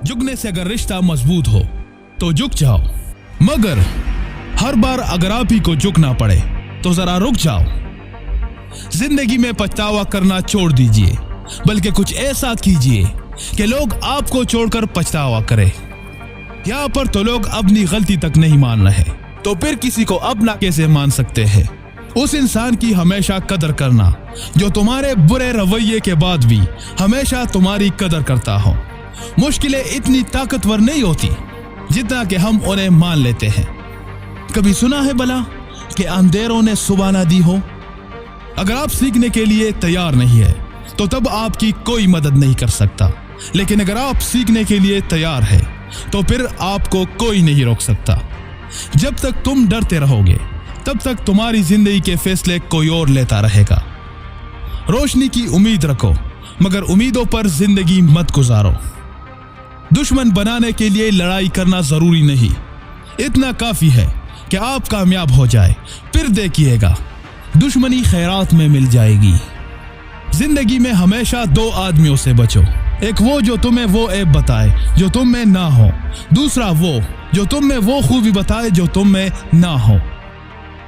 झुकने से अगर रिश्ता मजबूत हो तो झुक जाओ, मगर हर बार अगर आप ही को झुकना पड़े तो जरा रुक जाओ। जिंदगी में पछतावा करना छोड़ दीजिए, बल्कि कुछ ऐसा कीजिए कि लोग आपको छोड़कर पछतावा करें। यहाँ पर तो लोग अपनी गलती तक नहीं मान रहे, तो फिर किसी को अपना कैसे मान सकते हैं? उस इंसान की हमेशा कदर करना जो तुम्हारे बुरे रवैये के बाद भी हमेशा तुम्हारी कदर करता हो। मुश्किलें इतनी ताकतवर नहीं होती जितना कि हम उन्हें मान लेते हैं। कभी सुना है भला कि अंधेरों ने सुबह ना दी हो? अगर आप सीखने के लिए तैयार नहीं है तो तब आपकी कोई मदद नहीं कर सकता, लेकिन अगर आप सीखने के लिए तैयार है तो फिर आपको कोई नहीं रोक सकता। जब तक तुम डरते रहोगे तब तक तुम्हारी जिंदगी के फैसले कोई और लेता रहेगा। रोशनी की उम्मीद रखो, मगर उम्मीदों पर जिंदगी मत गुजारो। दुश्मन बनाने के लिए लड़ाई करना जरूरी नहीं, इतना काफी है कि आप कामयाब हो जाए, फिर देखिएगा दुश्मनी खैरात में मिल जाएगी। जिंदगी में हमेशा दो आदमियों से बचो, एक वो जो तुम्हें वो ऐब बताए जो तुम में ना हो, दूसरा वो जो तुम में वो खूबी बताए जो तुम में ना हो।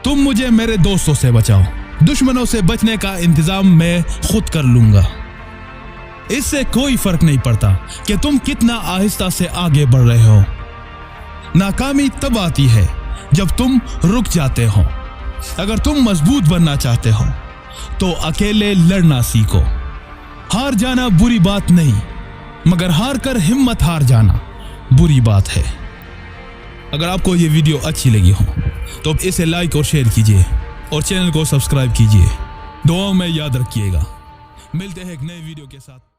तुम मुझे मेरे दोस्तों से बचाओ, दुश्मनों से बचने का इंतजाम मैं खुद कर लूंगा। इससे कोई फर्क नहीं पड़ता कि तुम कितना आहिस्ता से आगे बढ़ रहे हो। नाकामी तब आती है जब तुम रुक जाते हो। अगर तुम मजबूत बनना चाहते हो तो अकेले लड़ना सीखो। हार जाना बुरी बात नहीं, मगर हार कर हिम्मत हार जाना बुरी बात है। अगर आपको ये वीडियो अच्छी लगी हो तो इसे लाइक और शेयर कीजिए और चैनल को सब्सक्राइब कीजिए। दुआओं में याद रखिएगा। मिलते हैं एक नए वीडियो के साथ।